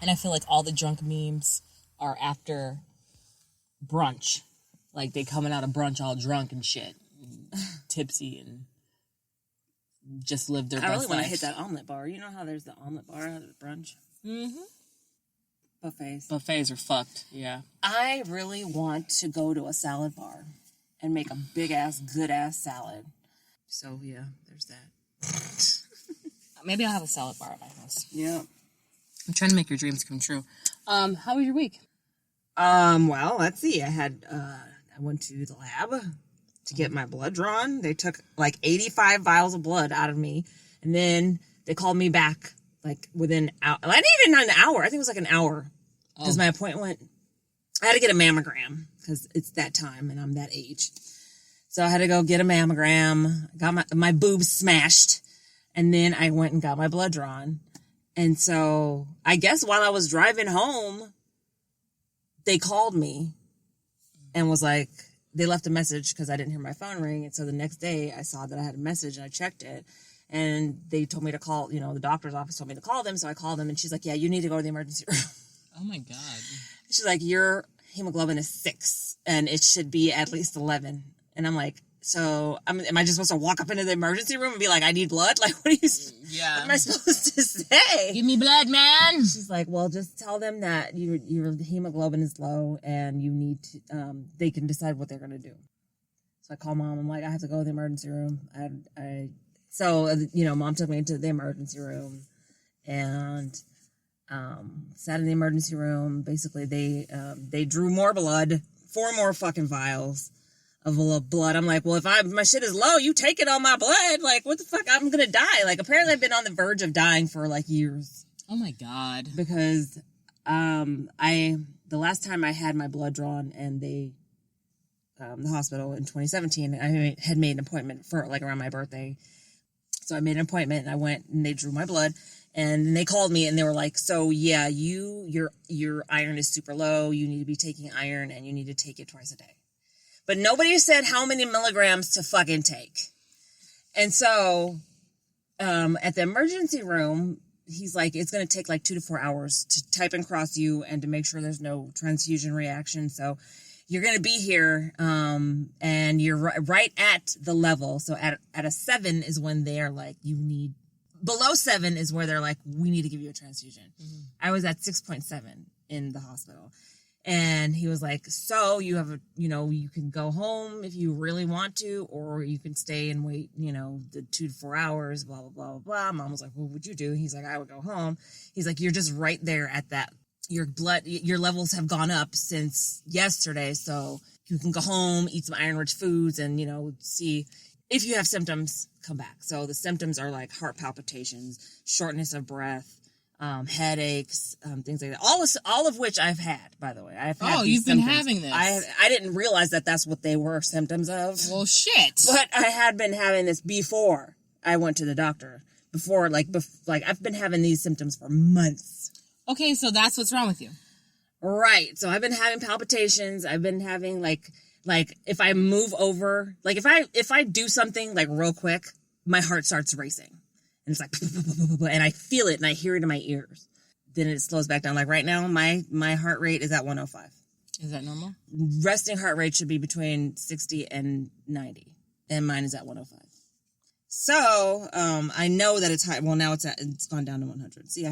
And I feel like all the drunk memes are after brunch. Like, they coming out of brunch all drunk and shit. Tipsy and just lived their best life. I really want to hit that omelet bar. You know how there's the omelet bar at the brunch? Mm-hmm. Buffets are fucked, yeah. I really want to go to a salad bar and make a big-ass, good-ass salad. So, yeah, there's that. Maybe I'll have a salad bar at my house. Yeah. I'm trying to make your dreams come true. How was your week? Well, let's see. I went to the lab to get my blood drawn. They took like 85 vials of blood out of me. And then they called me back like within, not even an hour. I think it was like an hour. Because my appointment, I had to get a mammogram because it's that time and I'm that age. So I had to go get a mammogram, got my boobs smashed, and then I went and got my blood drawn. And so I guess while I was driving home, they called me and was like, they left a message because I didn't hear my phone ring. And so the next day I saw that I had a message and I checked it. And they told me to call, the doctor's office told me to call them. So I called them and she's like, yeah, you need to go to the emergency room. Oh my God. She's like, your hemoglobin is 6 and it should be at least 11. And I'm like, so am I just supposed to walk up into the emergency room and be like, I need blood? Like, what am I supposed to say? Give me blood, man. She's like, well, just tell them that your hemoglobin is low and you need to, they can decide what they're going to do. So I call Mom. I'm like, I have to go to the emergency room. So Mom took me into the emergency room and sat in the emergency room. Basically, they drew more blood, 4 more fucking vials of blood. I'm like, well, if my shit is low, you take it on my blood. Like, what the fuck? I'm gonna die. Like, apparently I've been on the verge of dying for like years. Oh my God. Because the last time I had my blood drawn and the hospital in 2017, I had made an appointment for like around my birthday. So I made an appointment and I went and they drew my blood. And then they called me and they were like, so yeah, your iron is super low. You need to be taking iron and you need to take it twice a day. But nobody said how many milligrams to fucking take. And so at the emergency room, he's like, it's going to take like 2 to 4 hours to type and cross you and to make sure there's no transfusion reaction. So you're going to be here and you're right at the level. So at a 7 is when they're like, below 7 is where they're like, we need to give you a transfusion. Mm-hmm. I was at 6.7 in the hospital. And he was like, so you have you can go home if you really want to, or you can stay and wait, the 2 to 4 hours, blah, blah, blah, blah, blah. Mom was like, what would you do? He's like, I would go home. He's like, you're just right there at that. Your levels have gone up since yesterday. So you can go home, eat some iron-rich foods and, see if you have symptoms, come back. So the symptoms are like heart palpitations, shortness of breath, headaches, things like that. All of which I've had, by the way. I've had you've been having this. I didn't realize that that's what they were symptoms of. Well, shit. But I had been having this before I went to the doctor. Before, I've been having these symptoms for months. Okay, so that's what's wrong with you. Right. So I've been having palpitations. I've been having like if I move over, like if I do something like real quick, my heart starts racing. And it's like, and I feel it and I hear it in my ears. Then it slows back down. Like right now, my heart rate is at 105. Is that normal? Resting heart rate should be between 60 and 90. And mine is at 105. So, I know that it's high. Well, now it's gone down to 100. See,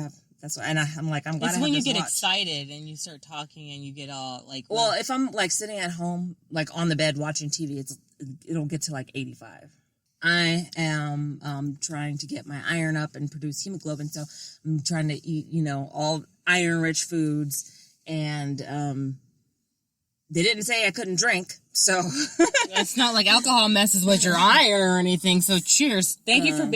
that's why. And I'm like, I'm glad I have this watch. It's when you get excited and you start talking and you get all like. Well, if I'm like sitting at home, like on the bed watching TV, it'll get to like 85. I am trying to get my iron up and produce hemoglobin, so I'm trying to eat, all iron-rich foods, and they didn't say I couldn't drink, so... It's not like alcohol messes with your iron or anything, so cheers. Thank you for...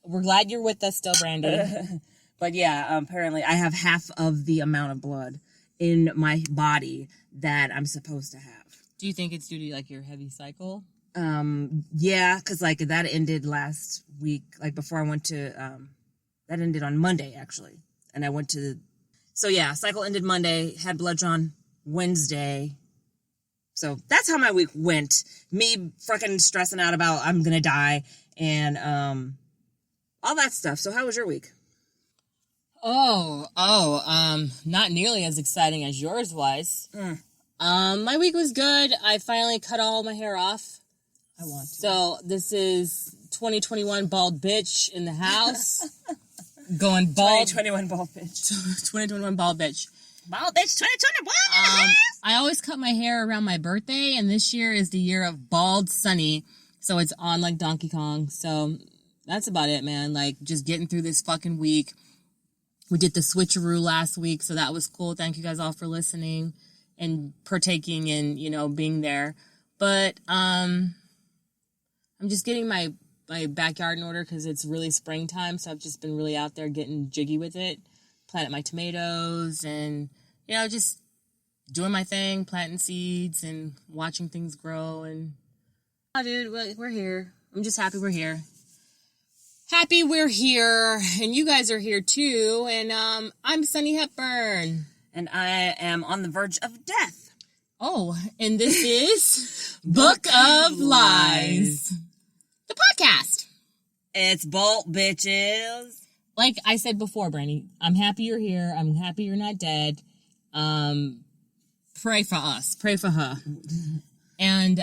we're glad you're with us still, Brandy. But yeah, apparently I have half of the amount of blood in my body that I'm supposed to have. Do you think it's due to, like, your heavy cycle? Yeah, because like that ended last week, like before I went to, that ended on Monday actually. And I went to, so yeah, cycle ended Monday, had blood drawn Wednesday. So that's how my week went. Me freaking stressing out about I'm going to die and, all that stuff. So how was your week? Not nearly as exciting as yours was. My week was good. I finally cut all my hair off. I want to. So this is 2021 bald bitch in the house. Going bald. 2021 bald bitch. 2021 bald bitch. Bald bitch 2021. I always cut my hair around my birthday, and this year is the year of bald Sunny. So it's on like Donkey Kong. So that's about it, man. Like, just getting through this fucking week. We did the switcheroo last week, so that was cool. Thank you guys all for listening and partaking in, being there. But I'm just getting my backyard in order because it's really springtime, so I've just been really out there getting jiggy with it. Planting my tomatoes and, just doing my thing, planting seeds and watching things grow. And, oh, dude, we're here. I'm just happy we're here. Happy we're here, and you guys are here too, and I'm Sunny Hepburn. And I am on the verge of death. Oh, and this is Book of Lies, the podcast. It's Bolt, bitches. Like I said before, Brandy, I'm happy you're here. I'm happy you're not dead. Pray for us. Pray for her. And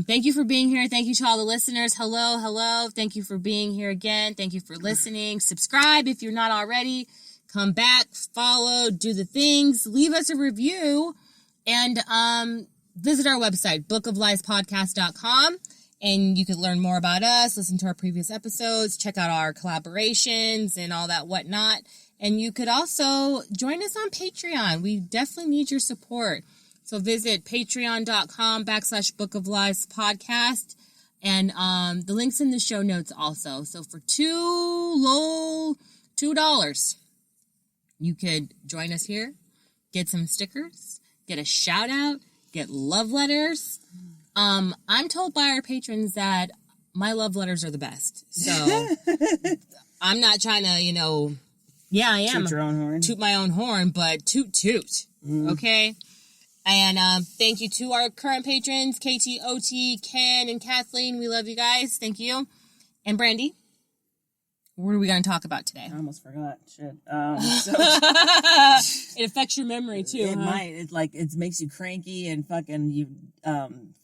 thank you for being here. Thank you to all the listeners. Hello. Thank you for being here again. Thank you for listening. Subscribe if you're not already. Come back, follow, do the things. Leave us a review. And visit our website, bookofliespodcast.com. And you can learn more about us, listen to our previous episodes, check out our collaborations and all that whatnot. And you could also join us on Patreon. We definitely need your support. So visit patreon.com/Book of Lies podcast. And the link's in the show notes also. So for $2, you could join us here, get some stickers, get a shout out, get love letters. I'm told by our patrons that my love letters are the best. So I'm not trying to, yeah, I am. Toot your own horn. Toot my own horn, but toot. Okay? And thank you to our current patrons, Katie, OT, Ken, and Kathleen. We love you guys. Thank you. And Brandy, what are we going to talk about today? I almost forgot. Shit. It affects your memory, too. It might. It makes you cranky and fucking you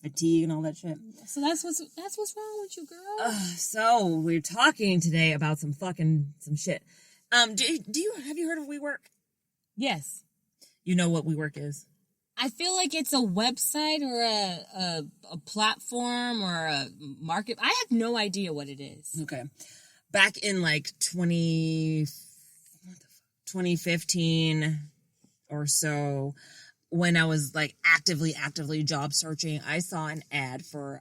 fatigue and all that shit. So that's what's wrong with you, girl. So we're talking today about some shit. Have you heard of WeWork? Yes. You know what WeWork is? I feel like it's a website or a platform or a market. I have no idea what it is. Okay. Back in 2015 or so, when I was actively job searching, I saw an ad for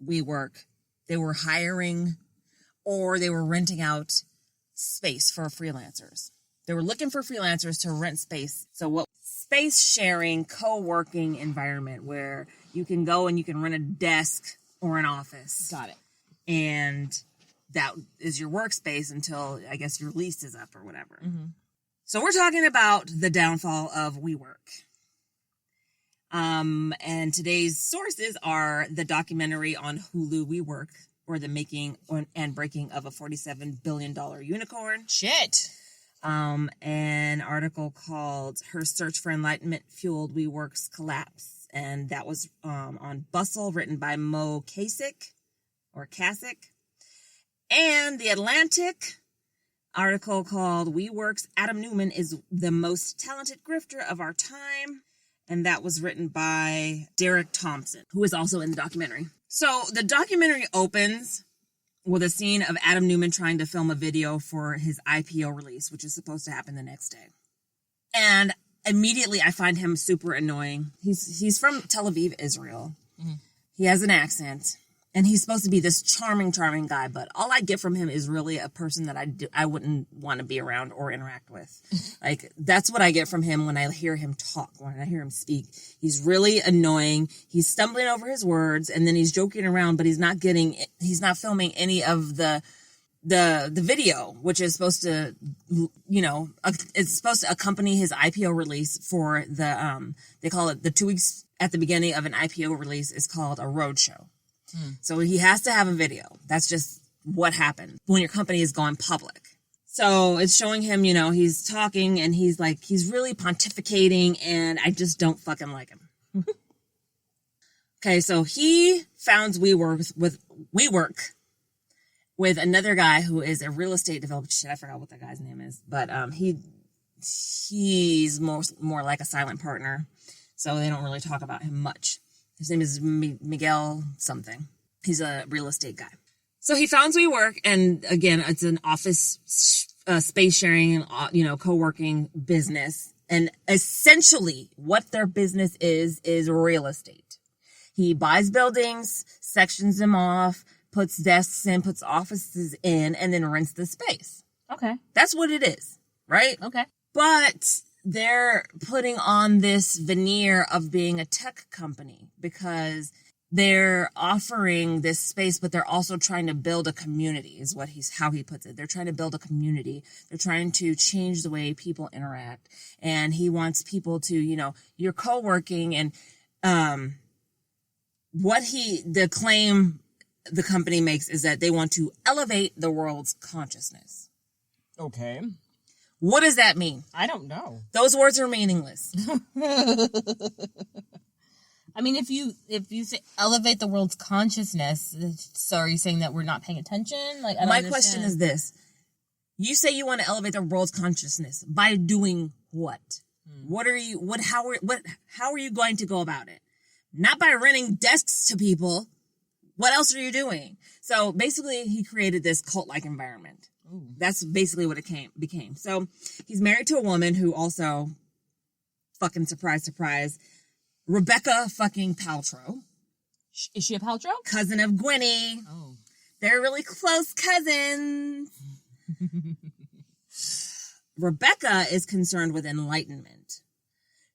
WeWork. They were hiring or they were renting out space for freelancers. They were looking for freelancers to rent space. So what space sharing co-working environment where you can go and you can rent a desk or an office. Got it. And that is your workspace until, I guess, your lease is up or whatever. Mm-hmm. So we're talking about the downfall of WeWork. And today's sources are the documentary on Hulu, WeWork, or the making and breaking of a $47 billion unicorn. Shit. An article called Her Search for Enlightenment Fueled WeWork's Collapse. And that was on Bustle, written by Mo Kasich. And The Atlantic article called WeWork's Adam Neumann is the most talented grifter of our time. And that was written by Derek Thompson, who is also in the documentary. So the documentary opens with a scene of Adam Neumann trying to film a video for his IPO release, which is supposed to happen the next day. And immediately I find him super annoying. He's from Tel Aviv, Israel. Mm-hmm. He has an accent. And he's supposed to be this charming guy, but all I get from him is really a person that I wouldn't want to be around or interact with. That's what I get from him when I hear him talk, when I hear him speak. He's really annoying. He's stumbling over his words, and then he's joking around, but he's not filming any of the video, which is supposed to, it's supposed to accompany his IPO release for they call it the 2 weeks at the beginning of an IPO release is called a roadshow. So he has to have a video. That's just what happened when your company is going public. So it's showing him, he's talking and he's really pontificating, and I just don't fucking like him. Okay, so he founds WeWork with another guy who is a real estate developer. Shit, I forgot what that guy's name is, but he's more like a silent partner, so they don't really talk about him much. His name is Miguel something. He's a real estate guy. So he founds WeWork, and again, it's an office space sharing, co-working business, and essentially what their business is real estate. He buys buildings, sections them off, puts desks in, puts offices in, and then rents the space. Okay. That's what it is, right? Okay. But they're putting on this veneer of being a tech company because they're offering this space, but they're also trying to build a community, is how he puts it. They're trying to build a community. They're trying to change the way people interact. And he wants people to, you're co-working, and the claim the company makes is that they want to elevate the world's consciousness. Okay. What does that mean? I don't know. Those words are meaningless. I mean, if you say elevate the world's consciousness, so are you saying that we're not paying attention? Like, I don't understand. Question is this. You say you want to elevate the world's consciousness by doing what? How are you going to go about it? Not by renting desks to people. What else are you doing? So basically, he created this cult-like environment. Ooh. That's basically what it became. So he's married to a woman who also, fucking surprise, surprise, Rebecca fucking Paltrow. Is she a Paltrow? Cousin of Gwynnie. Oh. They're really close cousins. Rebecca is concerned with enlightenment.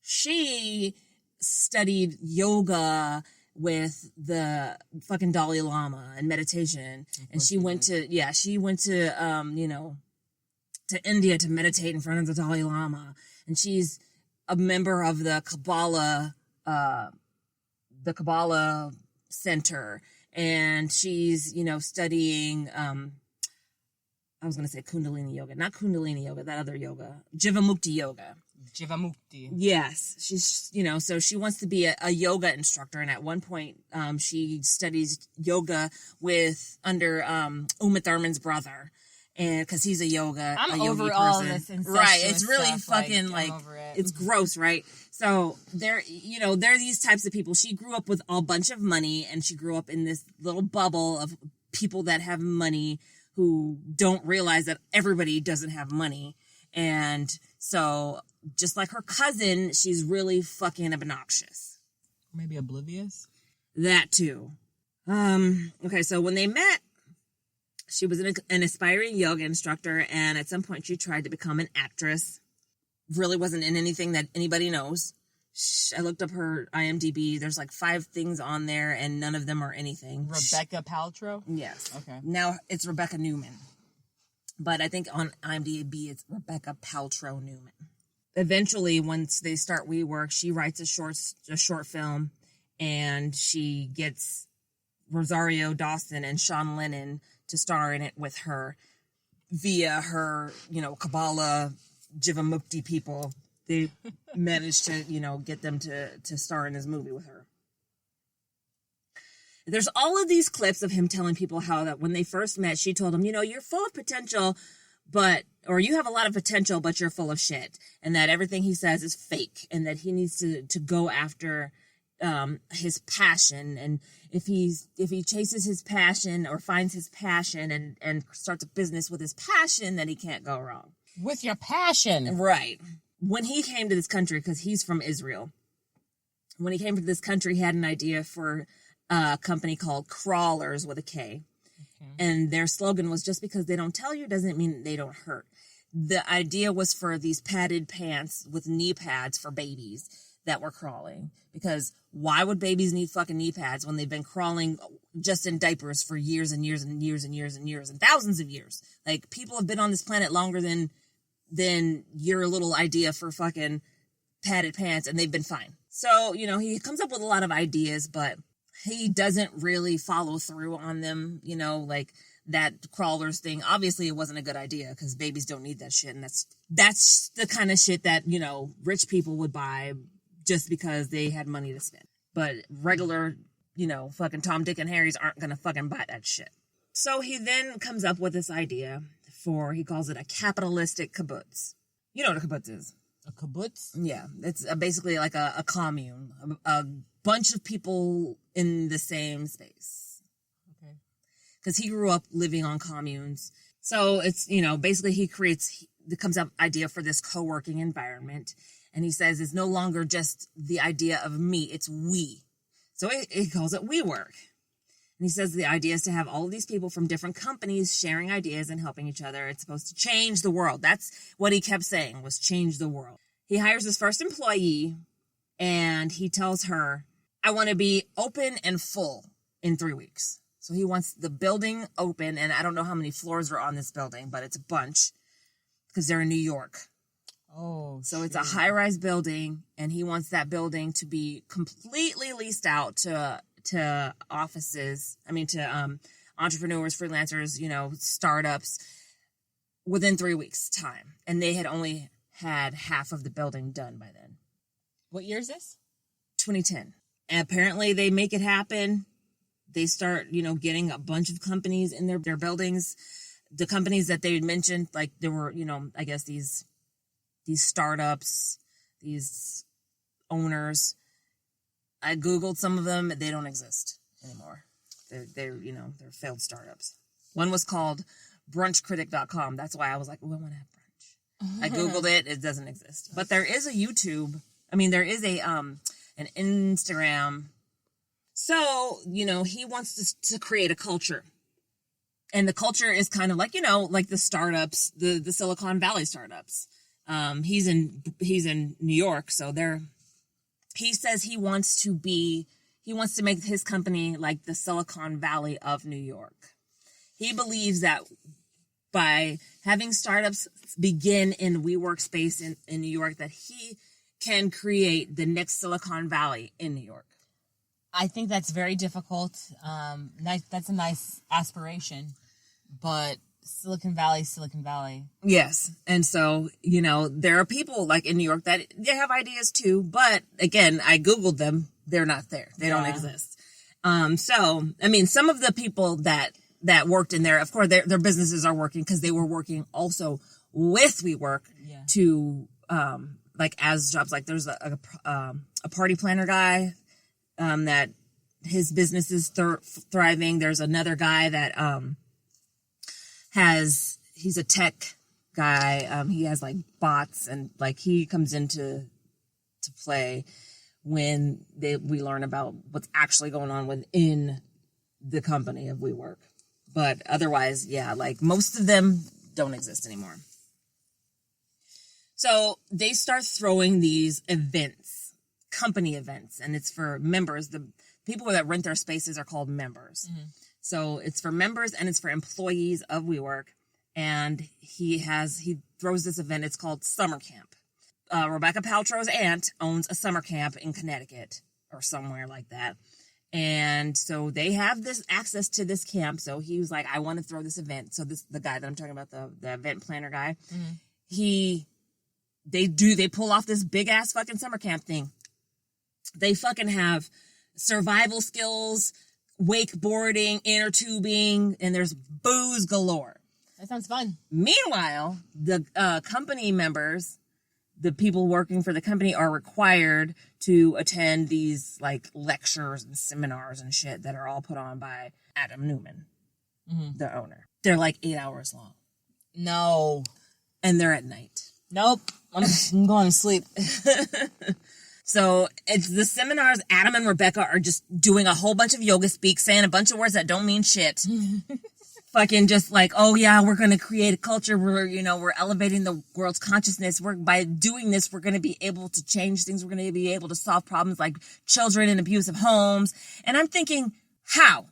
She studied yoga with the fucking Dalai Lama and meditation. And she went to India to meditate in front of the Dalai Lama. And she's a member of the Kabbalah Center. And she's, studying, I was going to say Kundalini yoga, not Kundalini yoga, that other yoga, Jivamukti yoga. Jivamukti. Yes. She's, so she wants to be a yoga instructor. And at one point, she studies yoga under Uma Thurman's brother. And because he's a yoga, I'm a yogi over person. all this incestuous right. It's really stuff, fucking I'm over it. It's gross, right? So they're these types of people. She grew up with a bunch of money, and she grew up in this little bubble of people that have money who don't realize that everybody doesn't have money. And so just like her cousin, she's really fucking obnoxious. Maybe oblivious? That too. Okay, so when they met, she was an aspiring yoga instructor, and at some point she tried to become an actress. Really wasn't in anything that anybody knows. I looked up her IMDb. There's 5 things on there, and none of them are anything. Rebecca Paltrow? Yes. Okay. Now it's Rebecca Newman. But I think on IMDb it's Rebecca Paltrow Newman. Eventually, once they start WeWork, she writes a short film, and she gets Rosario Dawson and Sean Lennon to star in it with her via her, Kabbalah Jivamukti people. They managed to, get them to star in this movie with her. There's all of these clips of him telling people how that when they first met, she told him, you're full of potential, or you have a lot of potential, but you're full of shit. And that everything he says is fake, and that he needs to go after his passion. And if he chases his passion or finds his passion and starts a business with his passion, then he can't go wrong. With your passion. Right. When he came to this country, because he's from Israel, when he came to this country, he had an idea for a company called Crawlers with a K. Okay. And their slogan was, just because they don't tell you doesn't mean they don't hurt. The idea was for these padded pants with knee pads for babies that were crawling. Because why would babies need fucking knee pads when they've been crawling just in diapers for years and years and years and years and years and thousands of years? People have been on this planet longer than your little idea for fucking padded pants, and they've been fine. So, he comes up with a lot of ideas, but he doesn't really follow through on them, that crawlers thing, obviously it wasn't a good idea because babies don't need that shit. And that's the kind of shit that, you know, rich people would buy just because they had money to spend. But regular, you know, fucking Tom, Dick, and Harrys aren't going to fucking buy that shit. So he then comes up with this idea for, he calls it a capitalistic kibbutz. You know what a kibbutz is? A kibbutz? Yeah. It's basically like a commune, a bunch of people in the same space. Okay. Because he grew up living on communes. So it's, you know, basically he comes up idea for this co-working environment. And he says it's no longer just the idea of me, it's we. So he calls it WeWork. And he says the idea is to have all of these people from different companies sharing ideas and helping each other. It's supposed to change the world. That's what he kept saying, was change the world. He hires his first employee and he tells her, I want to be open and full in 3 weeks. So he wants the building open, and I don't know how many floors are on this building, but it's a bunch because they're in New York. Oh, so it's a high-rise building, and he wants that building to be completely leased out to offices. I mean, to entrepreneurs, freelancers, you know, startups within 3 weeks' time. And they had only had half of the building done by then. What year is this? 2010. And apparently they make it happen. They start, you know, getting a bunch of companies in their buildings. The companies that they mentioned, like there were, you know, I guess these startups, these owners. I Googled some of them. They don't exist anymore. They're you know, they're failed startups. One was called brunchcritic.com. That's why I was like, oh, I want to have brunch. I Googled it. It doesn't exist. But there is a YouTube. I mean, there is an Instagram. So, you know, he wants to create a culture. And the culture is kind of like, you know, like the startups, the Silicon Valley startups. He's in New York, so he says he wants to make his company like the Silicon Valley of New York. He believes that by having startups begin in WeWork space in New York, that he can create the next Silicon Valley in New York. I think that's very difficult. That's a nice aspiration, but Silicon Valley. Yes. And so, you know, there are people like in New York that they have ideas too, but again, I Googled them. They're not there. They don't exist. So, I mean, some of the people that worked in there, of course, their businesses are working because they were working also with WeWork to, like as jobs. Like there's a party planner guy, that his business is thriving. There's another guy that, he's a tech guy. He has like bots, and like he comes into play when we learn about what's actually going on within the company of WeWork. But otherwise, yeah, like most of them don't exist anymore. So they start throwing these events, company events, and it's for members. The people that rent their spaces are called members. Mm-hmm. So it's for members and it's for employees of WeWork. And he throws this event. It's called Summer Camp. Rebecca Paltrow's aunt owns a summer camp in Connecticut or somewhere like that. And so they have this access to this camp. So he was like, I want to throw this event. So the guy that I'm talking about, the event planner guy, mm-hmm. They pull off this big ass fucking summer camp thing. They fucking have survival skills, wakeboarding, inner tubing, and there's booze galore. That sounds fun. Meanwhile, the company members, the people working for the company, are required to attend these like lectures and seminars and shit that are all put on by Adam Newman, mm-hmm. the owner. They're like 8 hours long. No. And they're at night. Nope. I'm going to sleep. So it's the seminars. Adam and Rebecca are just doing a whole bunch of yoga speak, saying a bunch of words that don't mean shit. Fucking just like, oh yeah, we're going to create a culture where, you know, we're elevating the world's consciousness. By doing this, we're going to be able to change things. We're going to be able to solve problems like children in abusive homes. And I'm thinking, how?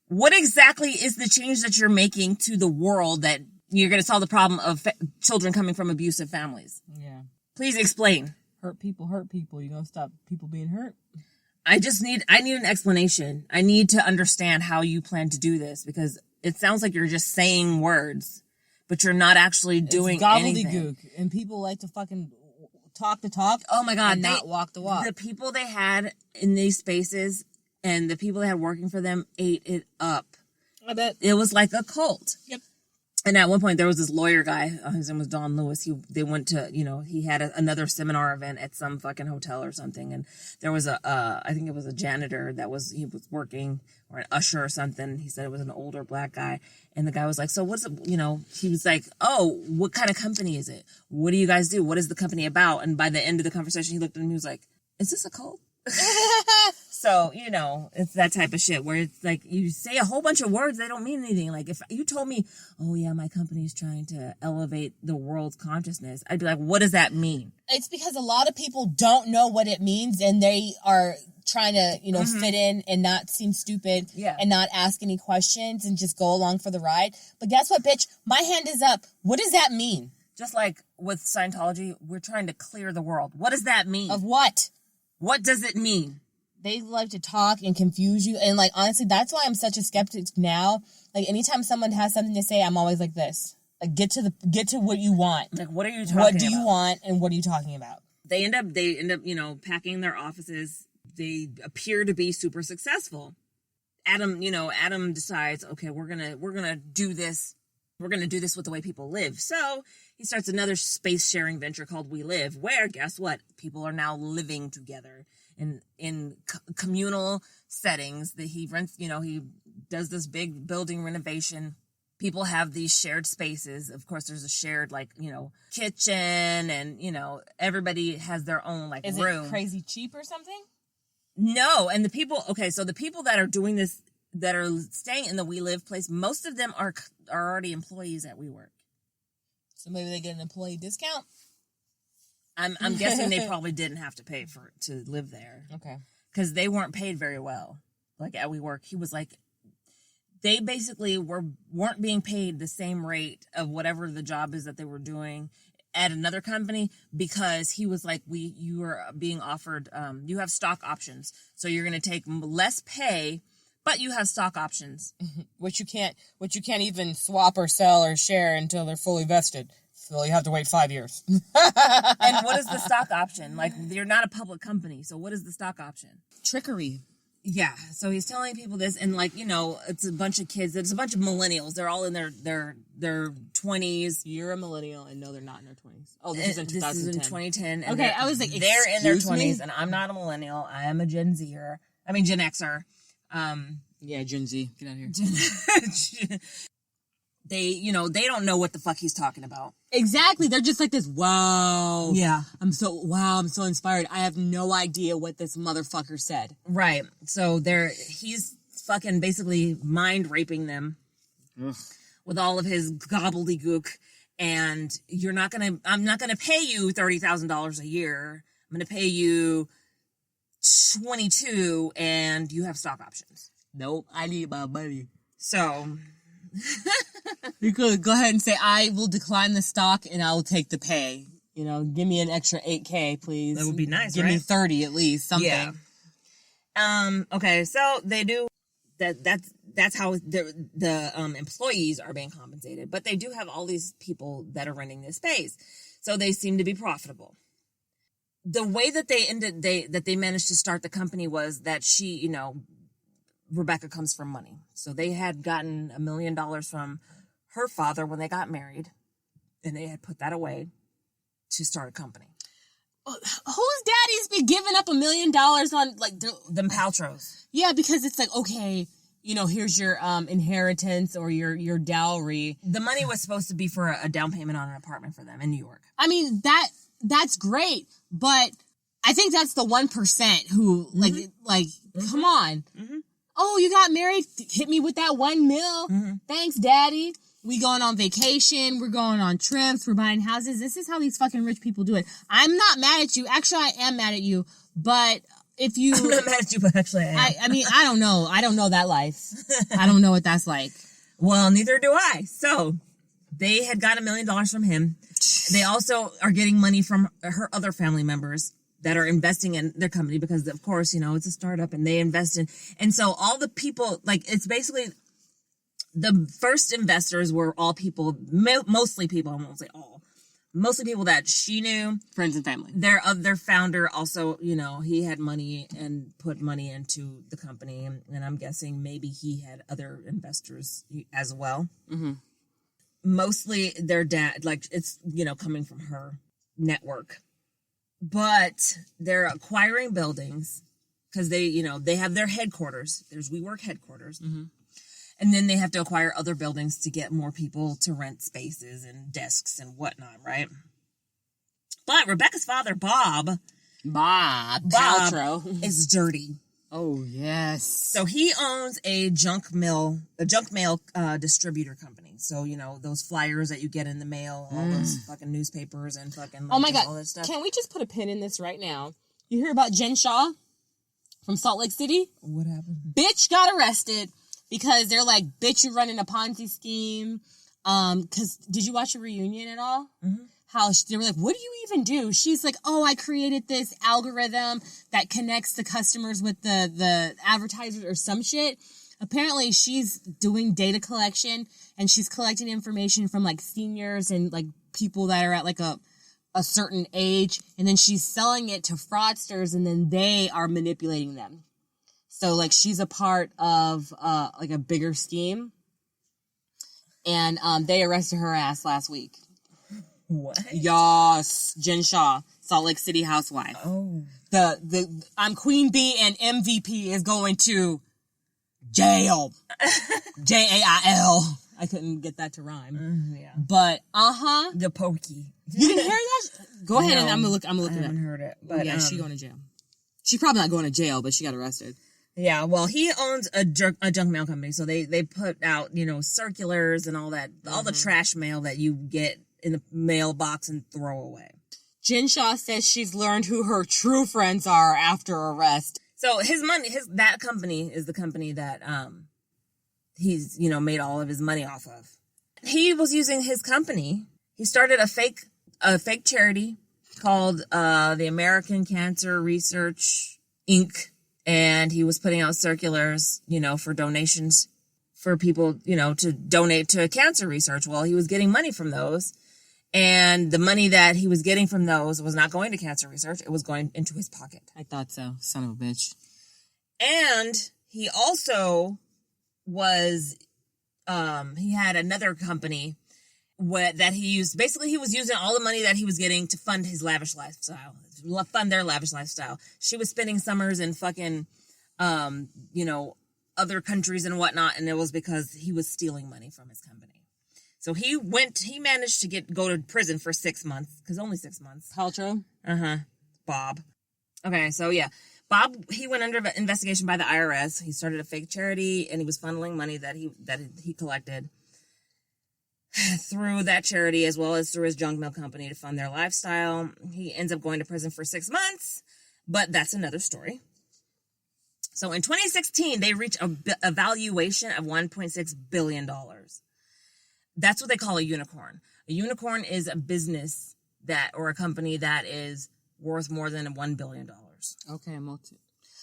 What exactly is the change that you're making to the world that you're going to solve the problem of children coming from abusive families? Yeah. Please explain. Hurt people. You're going to stop people being hurt? I need an explanation. I need to understand how you plan to do this, because it sounds like you're just saying words, but you're not actually doing anything. Gobbledygook, and people like to fucking talk the talk. Oh my God, and not walk the walk. The people they had in these spaces and the people they had working for them ate it up. I bet it was like a cult. Yep. And at one point, there was this lawyer guy. His name was Don Lewis. They went to, he had another seminar event at some fucking hotel or something. And there was I think it was a janitor he was working, or an usher or something. He said it was an older black guy. And the guy was like, so what's it, he was like, oh, what kind of company is it? What do you guys do? What is the company about? And by the end of the conversation, he looked at him and he was like, is this a cult? So, it's that type of shit where it's like you say a whole bunch of words, they don't mean anything. Like if you told me, oh yeah, my company's trying to elevate the world's consciousness, I'd be like, what does that mean? It's because a lot of people don't know what it means, and they are trying to, fit in and not seem stupid and not ask any questions and just go along for the ride. But guess what, bitch? My hand is up. What does that mean? Just like with Scientology, we're trying to clear the world. What does that mean? Of what? What does it mean? They like to talk and confuse you. And, like, honestly, that's why I'm such a skeptic now. Like, anytime someone has something to say, I'm always like this. Like, get to what you want. Like, what are you talking about? What do you want, and what are you talking about? They end up, packing their offices. They appear to be super successful. Adam decides, okay, we're gonna do this. We're gonna do this with the way people live. So he starts another space sharing venture called We Live, where, guess what? People are now living together in communal settings. That he rents, he does this big building renovation. People have these shared spaces. Of course, there's a shared, kitchen, and, everybody has their own, room. Is it crazy cheap or something? No. And the people that are doing this, that are staying in the We Live place, most of them are already employees at WeWork. So maybe they get an employee discount? I'm guessing they probably didn't have to pay to live there. Okay. Because they weren't paid very well. Like at WeWork, he was like, they basically weren't being paid the same rate of whatever the job is that they were doing at another company, because he was like, you are being offered, you have stock options. So you're going to take less pay, but you have stock options. Which you can't even swap or sell or share until they're fully vested. So you have to wait 5 years. And what is the stock option? Like, you're not a public company, so what is the stock option? Trickery. Yeah, so he's telling people this, and it's a bunch of kids. It's a bunch of millennials. They're all in their 20s. You're a millennial, and no, they're not in their 20s. Oh, this is in 2010. This is in 2010. And okay, I was like, they're in their 20s, me? and I'm not a millennial. I am a Gen Xer. Yeah, Gen Z. Get out of here. They don't know what the fuck he's talking about. Exactly. They're just like this, wow. Yeah. I'm so inspired. I have no idea what this motherfucker said. Right. So he's fucking basically mind raping them with all of his gobbledygook. And I'm not gonna pay you $30,000 a year. I'm gonna pay you 22, and you have stock options. Nope. I need my money. So you could go ahead and say, I will decline the stock and I will take the pay. Give me an extra $8,000, please. That would be nice, Give me 30 at least, something. Yeah. Okay, so they do that. That's how the employees are being compensated. But they do have all these people that are renting this space, so they seem to be profitable. The way that they managed to start the company was that she, Rebecca comes from money. So they had gotten $1 million from her father when they got married, and they had put that away to start a company. Whose daddy's been giving up $1 million on them Paltrows? Yeah, because it's like, okay, here's your inheritance or your dowry. The money was supposed to be for a down payment on an apartment for them in New York. I mean, that's great, but I think that's the 1% who come on. Mm-hmm. Oh, you got married? Hit me with that $1 million. Mm-hmm. Thanks, daddy. We going on vacation. We're going on trips. We're buying houses. This is how these fucking rich people do it. I'm not mad at you. Actually, I am mad at you. But if you... I'm not mad at you, but actually I am. I mean, I don't know. I don't know that life. I don't know what that's like. Well, neither do I. So they had got $1 million from him. They also are getting money from her other family members that are investing in their company because, of course, it's a startup and they invest in. And so all the people, it's basically The first investors were all people, mostly people, I won't say all, mostly people that she knew. Friends and family. Their founder also, he had money and put money into the company. And I'm guessing maybe he had other investors as well. Mm-hmm. Mostly their dad, it's, coming from her network. But they're acquiring buildings because they have their headquarters. There's WeWork headquarters. Mm-hmm. And then they have to acquire other buildings to get more people to rent spaces and desks and whatnot, right? But Rebecca's father, Bob Paltrow, is dirty. Oh, yes. So he owns a junk mail distributor company. So, those flyers that you get in the mail, all those fucking newspapers and fucking oh my God. All that stuff. Can we just put a pin in this right now? You hear about Jen Shaw from Salt Lake City? What happened? Bitch got arrested because they're like, bitch, you're running a Ponzi scheme. Because did you watch a reunion at all? Mm-hmm. How they were like, what do you even do? She's like, oh, I created this algorithm that connects the customers with the advertisers or some shit. Apparently she's doing data collection and she's collecting information from like seniors and like people that are at like a certain age. And then she's selling it to fraudsters and then they are manipulating them. So like she's a part of like a bigger scheme. And they arrested her ass last week. What? Yes, Jen Shaw, Salt Lake City housewife. Oh. I'm Queen Bee and MVP is going to jail. Jail. I couldn't get that to rhyme. Yeah. But the pokey. You didn't hear that? Go ahead and I'm gonna look. I haven't heard it. But yeah, she's going to jail. She's probably not going to jail, but she got arrested. Yeah, well, he owns a junk mail company, so they put out circulars and all that, all the trash mail that you get in the mailbox and throw away. Jen Shaw says she's learned who her true friends are after arrest. So that company is the company that he's made all of his money off of. He was using his company. He started a fake charity called the American Cancer Research Inc. And he was putting out circulars, for donations for people, to donate to cancer research. Well, he was getting money from those. And the money that he was getting from those was not going to cancer research. It was going into his pocket. I thought so. Son of a bitch. And he also was, he had another company that he used. Basically, he was using all the money that he was getting to fund his lavish lifestyle. Fund their lavish lifestyle. She was spending summers in fucking, other countries and whatnot. And it was because he was stealing money from his company. So he managed to go to prison for 6 months, because only 6 months. Paltrow? Bob. Okay, so yeah. Bob, he went under investigation by the IRS. He started a fake charity, and he was funneling money that he collected through that charity, as well as through his junk mail company to fund their lifestyle. He ends up going to prison for 6 months, but that's another story. So in 2016, they reached a valuation of $1.6 billion. That's what they call a unicorn. A unicorn is a business or a company that is worth more than $1 billion. Okay,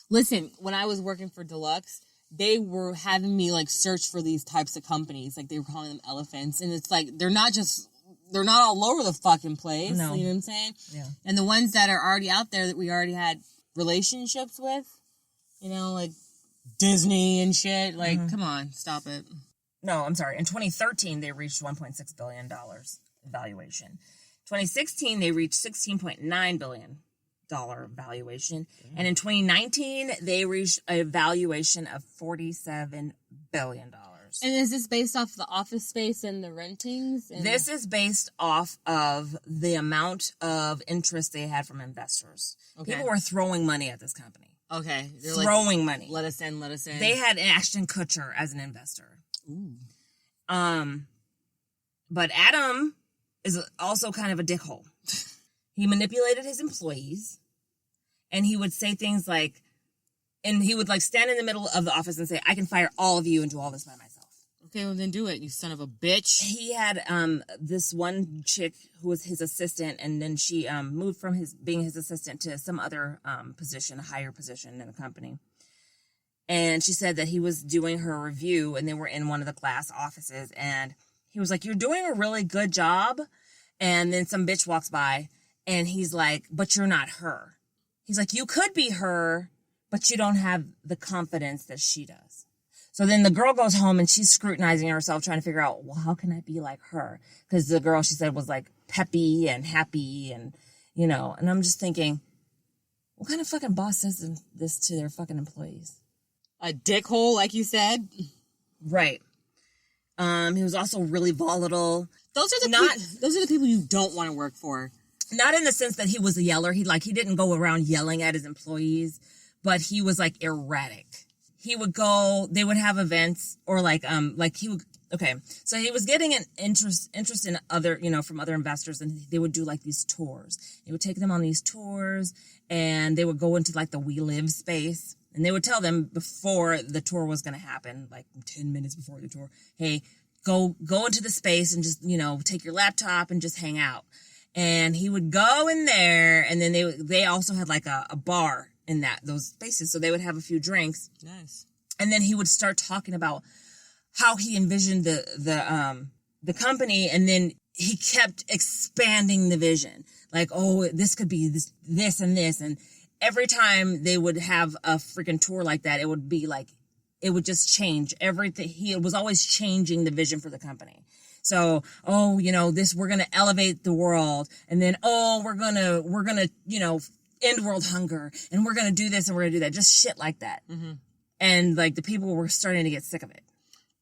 listen, when I was working for Deluxe, they were having me like search for these types of companies. Like they were calling them elephants. And it's like, they're not all over the fucking place. No. You know what I'm saying? Yeah. And the ones that are already out there that we already had relationships with, like Disney and shit. Like, come on, stop it. No, I'm sorry. In 2013, they reached $1.6 billion valuation. 2016, they reached $16.9 billion valuation. And in 2019, they reached a valuation of $47 billion. And is this based off the office space and the rentings? This is based off of the amount of interest they had from investors. Okay. People were throwing money at this company. Okay. They're throwing money. Let us in. They had Ashton Kutcher as an investor. Ooh. But Adam is also kind of a dickhole. He manipulated his employees, and he would say things like, and he would like stand in the middle of the office and say, I can fire all of you and do all this by myself. Okay, well then do it, you son of a bitch. He had this one chick who was his assistant, and then she moved from being his assistant to some other position, a higher position in the company. And she said that he was doing her review and they were in one of the glass offices. And he was like, you're doing a really good job. And then some bitch walks by and he's like, but you're not her. He's like, you could be her, but you don't have the confidence that she does. So then the girl goes home and she's scrutinizing herself, trying to figure out, well, how can I be like her? Because the girl, she said, was like peppy and happy and, you know, and I'm just thinking, what kind of fucking boss says this to their fucking employees? A dickhole, like you said. Right. He was also really volatile. Those are the people you don't want to work for. Not in the sense that he was a yeller. He didn't go around yelling at his employees, but he was like erratic. He would go, they would have events or so he was getting an interest in other, you know, from other investors, and they would do like these tours. They would take them on these tours and they would go into like the We Live space, and they would tell them before the tour was going to happen, like 10 minutes before the tour, hey, go into the space and just, you know, take your laptop and just hang out. And he would go in there, and then they also had like a bar in those spaces, so they would have a few drinks. Nice. And then he would start talking about how he envisioned the company, and then he kept expanding the vision. Like, oh, this could be this and this, and every time they would have a freaking tour like that, it would be like, it would just change everything. He was always changing the vision for the company. So, oh, you know, we're going to elevate the world. And then, oh, we're going to, you know, end world hunger. And we're going to do this and we're going to do that. Just shit like that. Mm-hmm. And like the people were starting to get sick of it.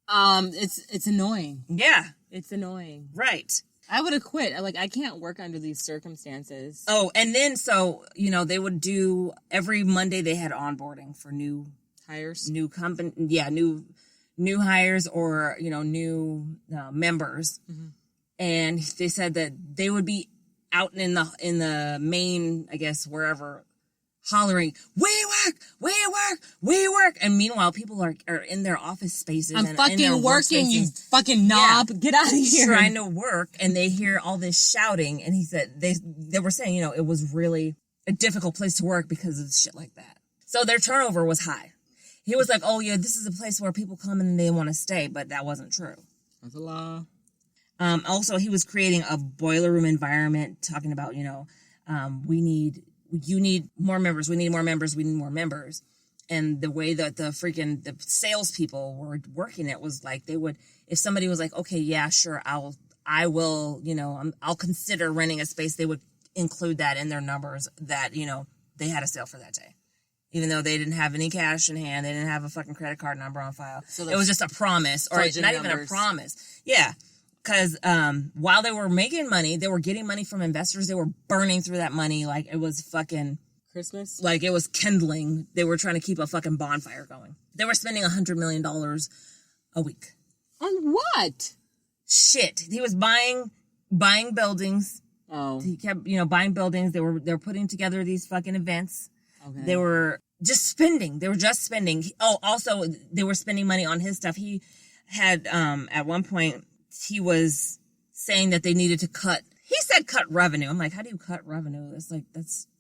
It's annoying. Yeah. It's annoying. Right. I would have quit. I can't work under these circumstances. Oh, and then, so, you know, they would do, every Monday they had onboarding for new hires, new company. Yeah. New hires or, you know, new members. Mm-hmm. And they said that they would be out in the main, I guess, wherever, hollering, we work. And meanwhile, people are in their office spaces. I'm fucking working, you fucking knob. Yeah, get out of here. Trying to work. And they hear all this shouting. And he said, they were saying, you know, it was really a difficult place to work because of shit like that. So their turnover was high. He was like, oh, yeah, this is a place where people come and they want to stay, but that wasn't true. That's a lie. Also, he was creating a boiler room environment, talking about, you know, you need more members. We need more members. We need more members. And the way that the salespeople were working it was like they would, if somebody was like, okay, yeah, sure, I will, you know, I'll consider renting a space, they would include that in their numbers that, you know, they had a sale for that day. Even though they didn't have any cash in hand, they didn't have a fucking credit card number on file. So it was just a promise, or not even a promise. Yeah, because while they were making money, they were getting money from investors. They were burning through that money like it was fucking Christmas. Like it was kindling. They were trying to keep a fucking bonfire going. They were spending $100 million a week. On what? Shit. He was buying buildings. Oh. He kept, you know, buying buildings. They were putting together these fucking events. Okay. They were just spending. Oh, also, they were spending money on his stuff. He had, at one point, he was saying that they needed to cut revenue. I'm like, how do you cut revenue?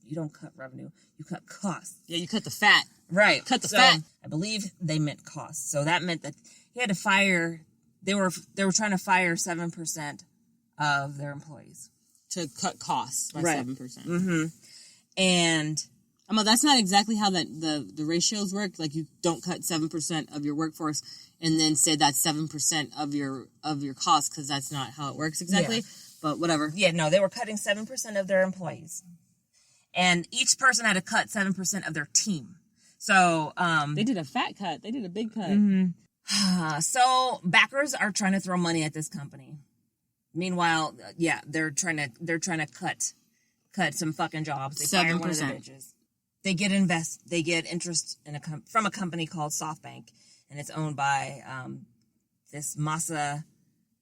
You don't cut revenue. You cut costs. Yeah, you cut the fat. Right. Cut the fat. I believe they meant costs. So that meant that he had to fire, they were trying to fire 7% of their employees. To cut costs by 7%. Mm-hmm. And that's not exactly how the ratios work. Like you don't cut 7% of your workforce and then say that's 7% of your costs, because that's not how it works exactly. Yeah. But whatever. Yeah, no, they were cutting 7% of their employees, and each person had to cut 7% of their team. So they did a fat cut. They did a big cut. Mm-hmm. So backers are trying to throw money at this company. Meanwhile, yeah, they're trying to cut some fucking jobs. They fire one of the bitches. They get interest in from a company called SoftBank, and it's owned by this Masa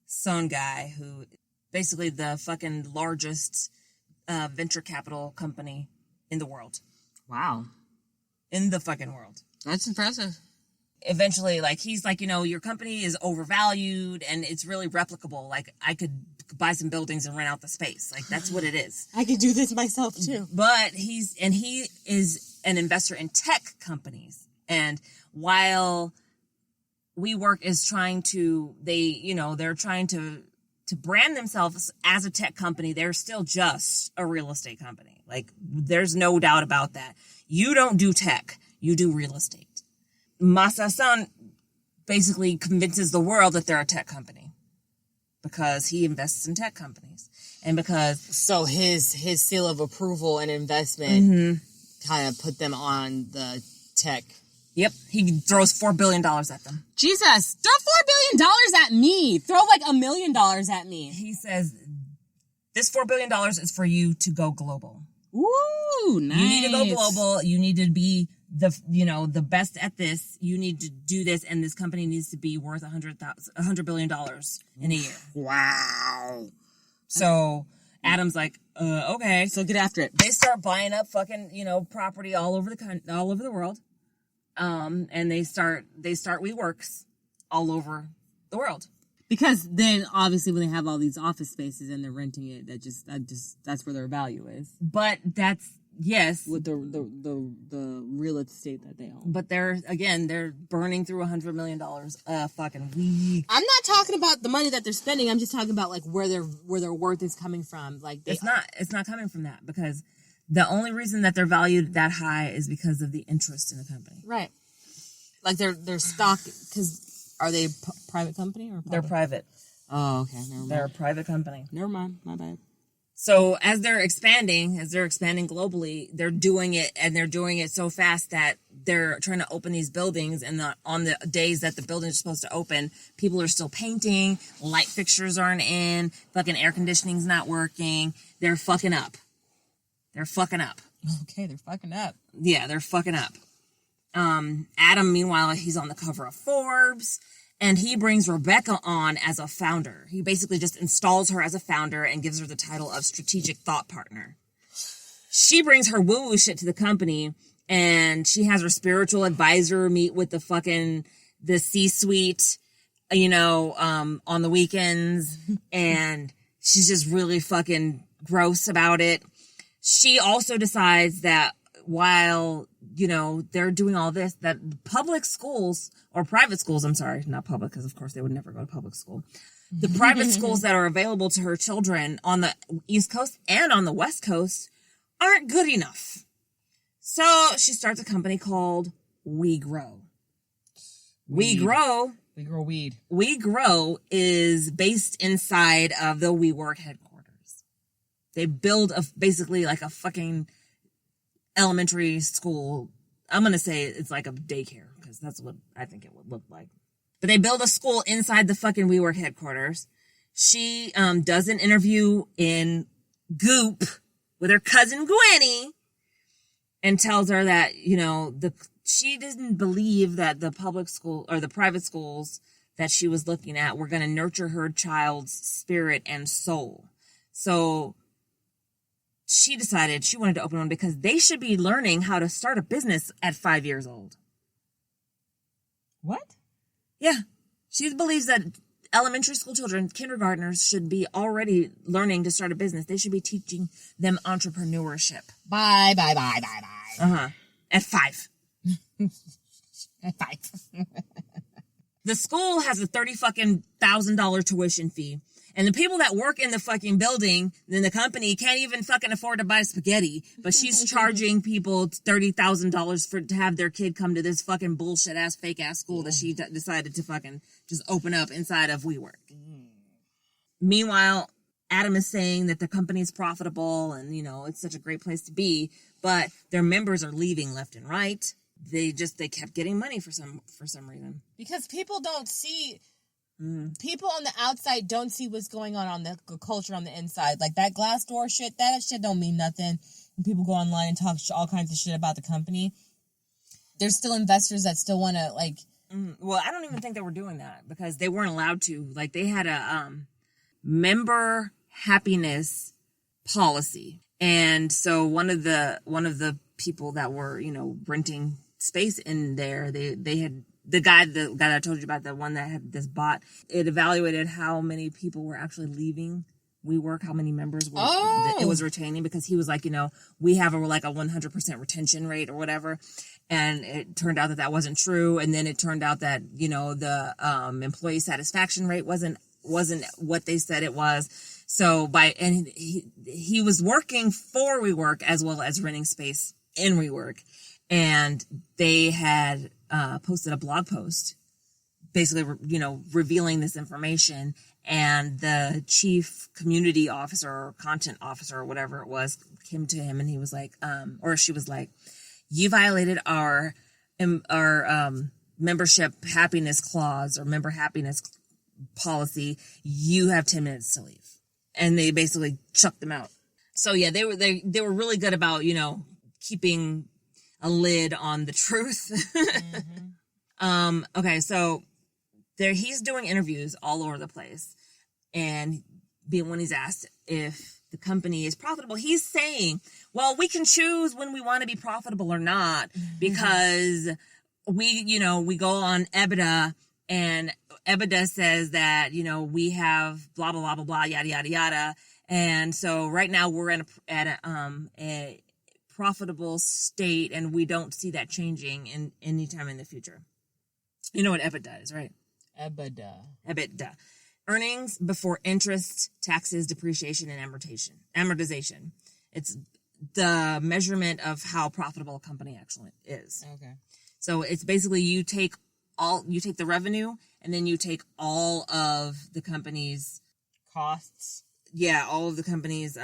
Son guy, who basically the fucking largest venture capital company in the world. Wow. In the fucking world. That's impressive. Eventually, like, he's like, you know, your company is overvalued and it's really replicable. Like, I could buy some buildings and rent out the space. Like, that's what it is. I could do this myself too. But he is an investor in tech companies. And while WeWork is trying to, they're trying to brand themselves as a tech company, they're still just a real estate company. Like, there's no doubt about that. You don't do tech, you do real estate. Masa-san basically convinces the world that they're a tech company because he invests in tech companies. And because... So his seal of approval and investment kind of put them on the tech. Yep. He throws $4 billion at them. Jesus, throw $4 billion at me. Throw like $1 million at me. He says, this $4 billion is for you to go global. Ooh, nice. You need to go global. You need to be the best at this. You need to do this, and this company needs to be worth $100 billion in a year. Wow. So Adam's like, okay. So get after it. They start buying up fucking, property all over the world. And they start WeWorks all over the world. Because then obviously when they have all these office spaces and they're renting it, that's where their value is. But that's, yes. With the real estate that they own. But they're burning through $100 million fucking week. I'm not talking about the money that they're spending. I'm just talking about like where their worth is coming from. Like it's not coming from that, because the only reason that they're valued that high is because of the interest in the company. Right. Like their stock, because are they private company or public? They're private. Oh, okay. Never mind. They're a private company. Never mind. My bad. So as they're expanding globally, they're doing it so fast that they're trying to open these buildings, and on the days that the building is supposed to open, people are still painting, light fixtures aren't in, fucking air conditioning's not working. They're fucking up. Okay, they're fucking up. Yeah, they're fucking up. Adam, meanwhile, he's on the cover of Forbes, and he brings Rebecca on as a founder. He basically just installs her as a founder and gives her the title of strategic thought partner. She brings her woo-woo shit to the company, and she has her spiritual advisor meet with the C-suite, on the weekends, and she's just really fucking gross about it. She also decides that while, they're doing all this, that public schools, or private schools, I'm sorry, not public, because of course they would never go to public school. The private schools that are available to her children on the East Coast and on the West Coast aren't good enough. So she starts a company called We Grow. We Grow weed. We Grow is based inside of the WeWork headquarters. They build basically like a fucking elementary school. I'm going to say it's like a daycare, because that's what I think it would look like. But they build a school inside the fucking WeWork headquarters. She does an interview in Goop with her cousin Gwenny and tells her that, she didn't believe that the public school or the private schools that she was looking at were going to nurture her child's spirit and soul. So she decided she wanted to open one because they should be learning how to start a business at 5 years old. What? Yeah. She believes that elementary school children, kindergartners, should be already learning to start a business. They should be teaching them entrepreneurship. Bye. At 5. At 5. The school has a $30,000 tuition fee. And the people that work in the fucking building, in the company, can't even fucking afford to buy spaghetti. But she's charging people $30,000 to have their kid come to this fucking bullshit ass, fake ass school that she decided to fucking just open up inside of WeWork. Meanwhile, Adam is saying that the company's profitable and, it's such a great place to be. But their members are leaving left and right. They kept getting money for some reason. Because people don't see... People on the outside don't see what's going on the culture on the inside. Like that Glassdoor shit, that shit don't mean nothing. When people go online and talk all kinds of shit about the company, there's still investors that still want to like... Well, I don't even think they were doing that because they weren't allowed to. Like they had a member happiness policy. And so one of the people that were, renting space in there, they had... The guy that I told you about, the one that had this bot, it evaluated how many people were actually leaving WeWork, how many members were Oh. it was retaining, because he was like, we have a 100% retention rate or whatever. And it turned out that wasn't true. And then it turned out that, the employee satisfaction rate wasn't what they said it was. So he was working for WeWork as well as renting space in WeWork. And they had posted a blog post basically, revealing this information. And the chief community officer or content officer or whatever it was came to him, and he was like, or she was like, you violated our membership happiness clause or member happiness policy. You have 10 minutes to leave. And they basically chucked them out. So yeah, they were really good about, keeping a lid on the truth. Mm-hmm. Okay, so he's doing interviews all over the place, and when he's asked if the company is profitable, he's saying, well, we can choose when we want to be profitable or not, because we go on EBITDA, and EBITDA says that, we have blah, blah, blah, blah, blah, yada, yada, yada. And so right now we're at a profitable state, and we don't see that changing in anytime in the future. You know what EBITDA is, right? EBITDA. Earnings before interest, taxes, depreciation, and amortization. It's the measurement of how profitable a company actually is. Okay. So it's basically you take the revenue, and then you take all of the company's costs. Yeah, all of the company's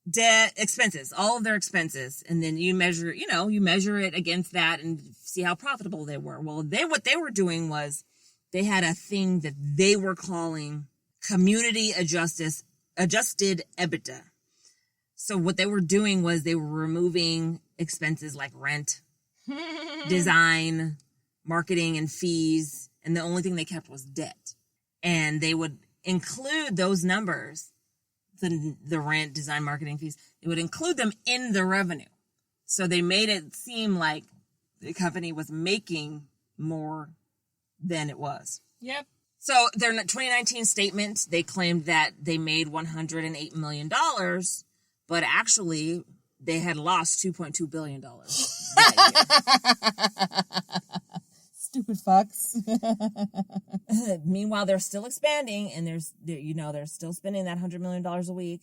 debt, expenses, all of their expenses, and then you measure it against that and see how profitable they were. Well, what they were doing was they had a thing that they were calling community adjusted EBITDA. So what they were doing was they were removing expenses like rent, design, marketing, and fees, and the only thing they kept was debt. And they would include those numbers, the rent, design, marketing, fees, they would include them in the revenue. So they made it seem like the company was making more than it was. Yep. So their 2019 statement, they claimed that they made $108 million, but actually they had lost $2.2 billion that year. Stupid fucks. Meanwhile, they're still expanding, and they're still spending that $100 million a week.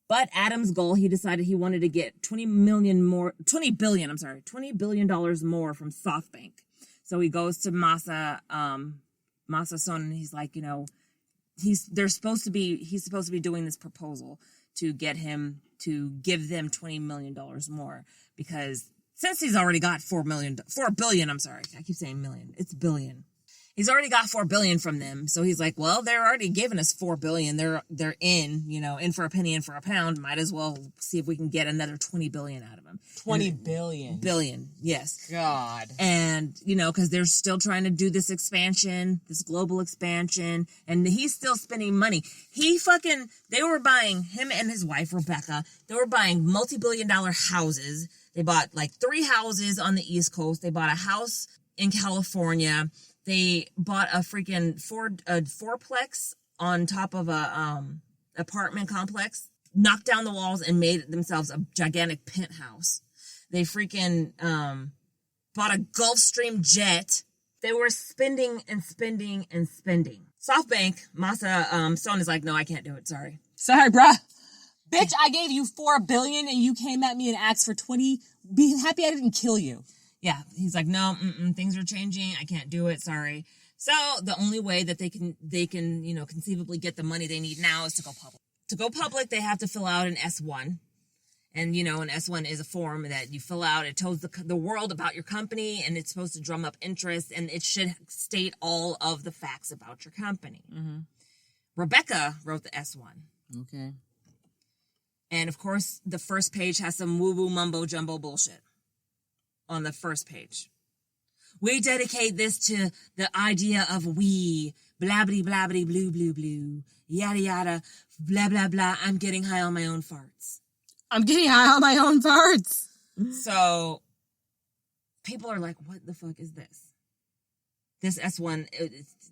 But Adam's goal, he decided he wanted to get $20 billion more from SoftBank. So he goes to Masa Son, and he's like, he's supposed to be doing this proposal to get him to give them $20 million more, because since he's already got $4 billion, I'm sorry, I keep saying million, it's billion. He's already got $4 billion from them, so he's like, well, they're already giving us $4 billion. They're in for a penny, in for a pound. Might as well see if we can get another $20 billion out of them. $20 billion. Billion, yes. God. And because they're still trying to do this expansion, this global expansion, and he's still spending money. They were buying, him and his wife Rebecca, they were buying multi-billion-dollar houses. They bought like 3 houses on the East Coast. They bought a house in California. They bought a freaking fourplex on top of a apartment complex, knocked down the walls, and made themselves a gigantic penthouse. They freaking bought a Gulfstream jet. They were spending and spending and spending. SoftBank, Masa Son is like, no, I can't do it. Sorry, bruh. Bitch, I gave you $4 billion and you came at me and asked for 20. Be happy I didn't kill you. Yeah, he's like, no, things are changing. I can't do it. Sorry. So the only way that they can conceivably get the money they need now is to go public. To go public, they have to fill out an S1. And, an S1 is a form that you fill out. It tells the world about your company, and it's supposed to drum up interest, and it should state all of the facts about your company. Mm-hmm. Rebecca wrote the S1. Okay. And, of course, the first page has some woo-woo mumbo-jumbo bullshit on the first page. We dedicate this to the idea of we, blabbity blabbity blue blue blue, yada yada, blah blah blah. I'm getting high on my own farts. So people are like, what the fuck is this? This S1,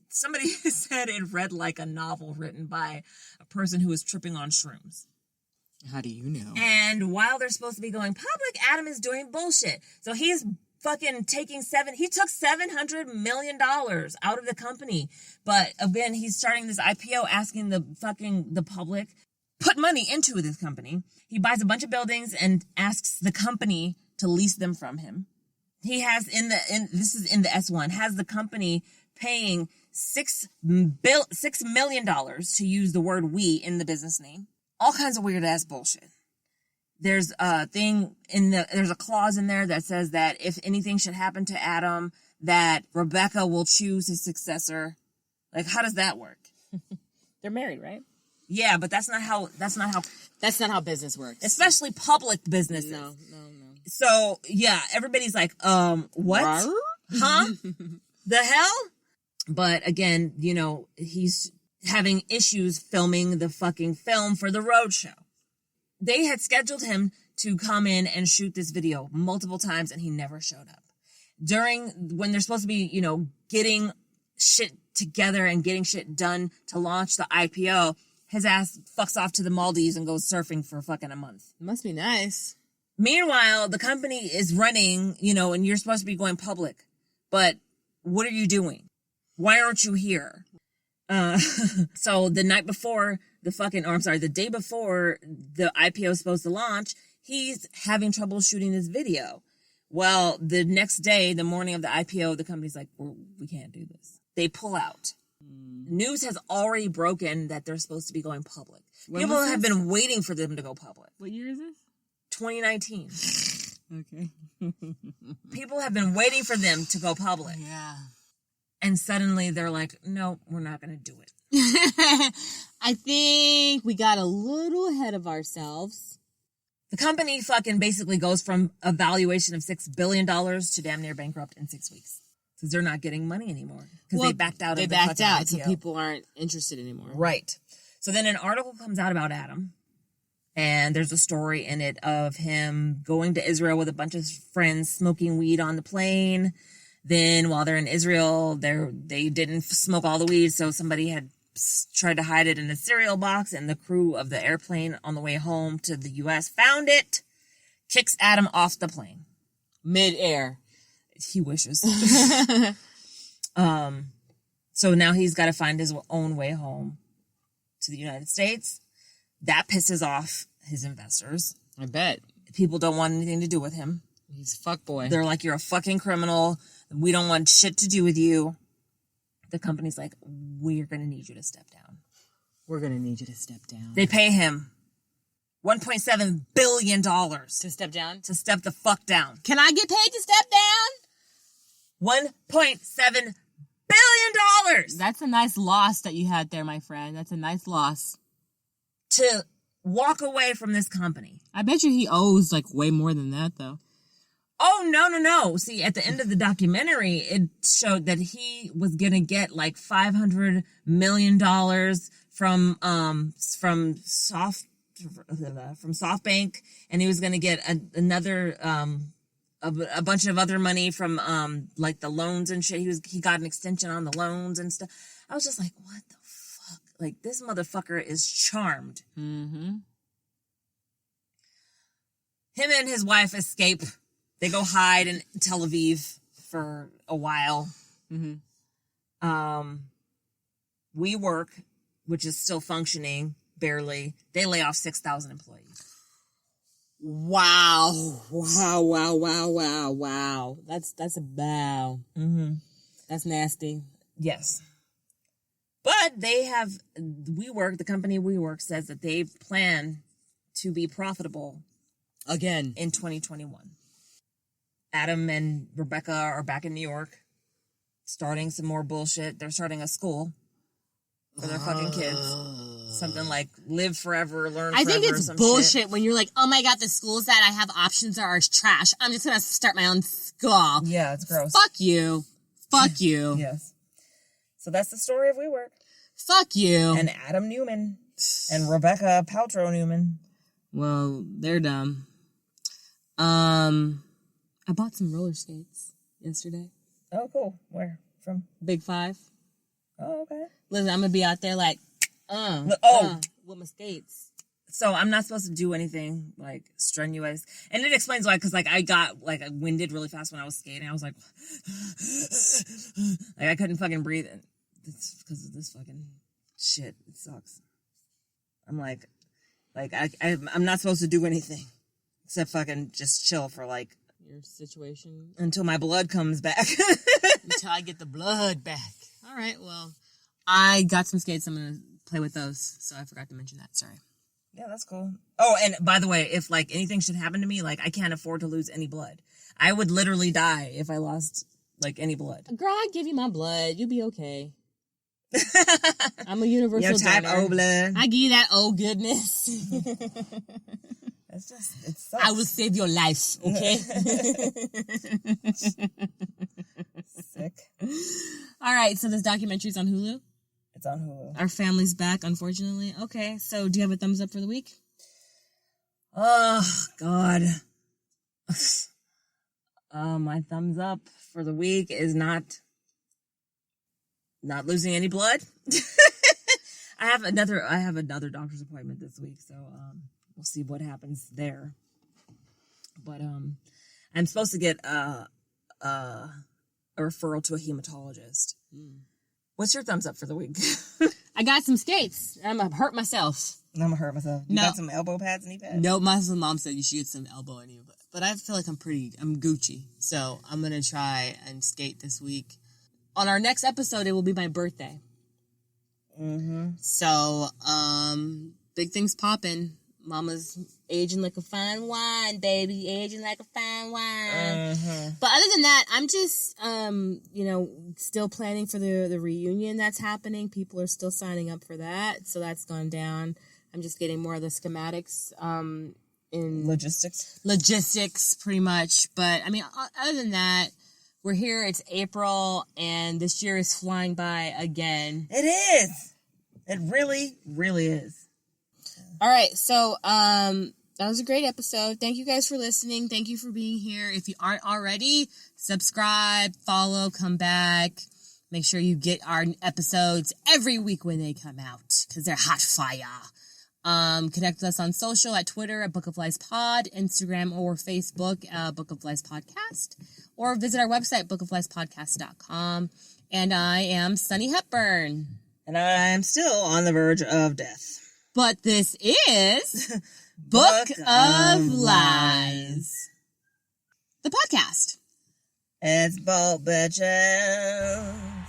somebody said it read like a novel written by a person who was tripping on shrooms. How do you know? And while they're supposed to be going public, Adam is doing bullshit. So he's fucking he took $700 million out of the company. But again, he's starting this IPO asking the public, put money into this company. He buys a bunch of buildings and asks the company to lease them from him. He has this is in the S1, has the company paying $6 million to use the word we in the business name. All kinds of weird ass bullshit. There's a there's a clause in there that says that if anything should happen to Adam, that Rebecca will choose his successor. Like, how does that work? They're married, right? Yeah, but that's not how business works. Especially public businesses. No. So, yeah, everybody's like, what? Huh? The hell? But again, he's having issues filming the fucking film for the roadshow. They had scheduled him to come in and shoot this video multiple times, and he never showed up. When they're supposed to be, getting shit together and getting shit done to launch the IPO, his ass fucks off to the Maldives and goes surfing for fucking a month. Must be nice. Meanwhile, the company is running, and you're supposed to be going public. But what are you doing? Why aren't you here? So the day before the IPO is supposed to launch, he's having trouble shooting this video. Well, the next day, the morning of the IPO, the company's like, we can't do this. They pull out. News has already broken that they're supposed to be going public. People have been waiting for them to go public. What year is this? 2019. Okay. People have been waiting for them to go public. Yeah. And suddenly they're like, no, we're not going to do it. I think we got a little ahead of ourselves. The company fucking basically goes from a valuation of $6 billion to damn near bankrupt in 6 weeks. Because they're not getting money anymore. Because they backed out of the fucking IPO. So people aren't interested anymore. Right. So then an article comes out about Adam. And there's a story in it of him going to Israel with a bunch of friends, smoking weed on the plane. Then while they're in Israel, they didn't smoke all the weed, so somebody had tried to hide it in a cereal box, and the crew of the airplane on the way home to the U.S. found it, kicks Adam off the plane. Mid-air. He wishes. So now he's got to find his own way home to the United States. That pisses off his investors. I bet. People don't want anything to do with him. He's a fuckboy. They're like, you're a fucking criminal. We don't want shit to do with you. The company's like, we're going to need you to step down. We're going to need you to step down. They pay him $1.7 billion. To step down? To step the fuck down. Can I get paid to step down? $1.7 billion. That's a nice loss that you had there, my friend. That's a nice loss. To walk away from this company. I bet you he owes like way more than that, though. Oh, no. See, at the end of the documentary, it showed that he was going to get like $500 million from SoftBank, and he was going to get another, a bunch of other money from, like the loans and shit. He got an extension on the loans and stuff. I was just like, what the fuck? Like, this motherfucker is charmed. Mm-hmm. Him and his wife escape. They go hide in Tel Aviv for a while. Mm-hmm. WeWork, which is still functioning, barely, they lay off 6,000 employees. Wow. That's a bow. Mm-hmm. That's nasty. Yes. But they have, WeWork, the company WeWork says that they plan to be profitable again in 2021. Adam and Rebecca are back in New York, starting some more bullshit. They're starting a school for their fucking kids. Something like live forever, learn forever. I think it's bullshit shit. when you're like, oh my God, the schools that I have options are trash. I'm just going to start my own school. Yeah, it's gross. Fuck you. Fuck you. Yes. So that's the story of WeWork. Fuck you. And Adam Newman. And Rebecca Paltrow Newman. Well, they're dumb. I bought some roller skates yesterday. Oh, cool. Where? from? Big 5. Oh, okay. Listen, I'm gonna be out there like, with my skates. So I'm not supposed to do anything like strenuous, and it explains why. Because like I got like winded really fast when I was skating. I was like I couldn't fucking breathe. It's because of this fucking shit. It sucks. I'm like I'm not supposed to do anything except fucking just chill for like your situation until my blood comes back. Until I get the blood back. All right. Well, I got some skates. I'm gonna play with those. So I forgot to mention that. Sorry. Yeah, that's cool. Oh, and by the way, if like anything should happen to me, like I can't afford to lose any blood. I would literally die if I lost like any blood. Girl, I give you my blood. You'll be okay. I'm a universal type donor. O blood. I give you that old goodness. It's just, it sucks. I will save your life, okay? Sick. All right, so this documentary's on Hulu? It's on Hulu. Our family's back, unfortunately. Okay, so do you have a thumbs up for the week? Oh, God. My thumbs up for the week is not losing any blood. I have another doctor's appointment this week, so we'll see what happens there. But I'm supposed to get a referral to a hematologist. What's your thumbs up for the week? I got some skates. I'm gonna hurt myself. I'm gonna hurt myself. You got some elbow pads, knee pads? No, my mom said you should get some elbow and knee, but I feel like I'm Gucci. So I'm gonna try and skate this week. On our next episode, it will be my birthday. Mm-hmm. So, big things popping. Mama's aging like a fine wine, baby. Aging like a fine wine. Mm-hmm. But other than that, I'm just, still planning for the reunion that's happening. People are still signing up for that. So that's gone down. I'm just getting more of the schematics, in logistics, pretty much. But I mean, other than that, we're here. It's April, and this year is flying by again. It is. It really, really is. All right, so that was a great episode. Thank you guys for listening. Thank you for being here. If you aren't already, subscribe, follow, come back. Make sure you get our episodes every week when they come out, because they're hot fire. Connect with us on social at Twitter at Book of Lies Pod, Instagram or Facebook, Book of Lies Podcast, or visit our website, bookofliespodcast.com. And I am Sunny Hepburn. And I'm still on the verge of death. But this is Book of Lies, the podcast. It's both bitches.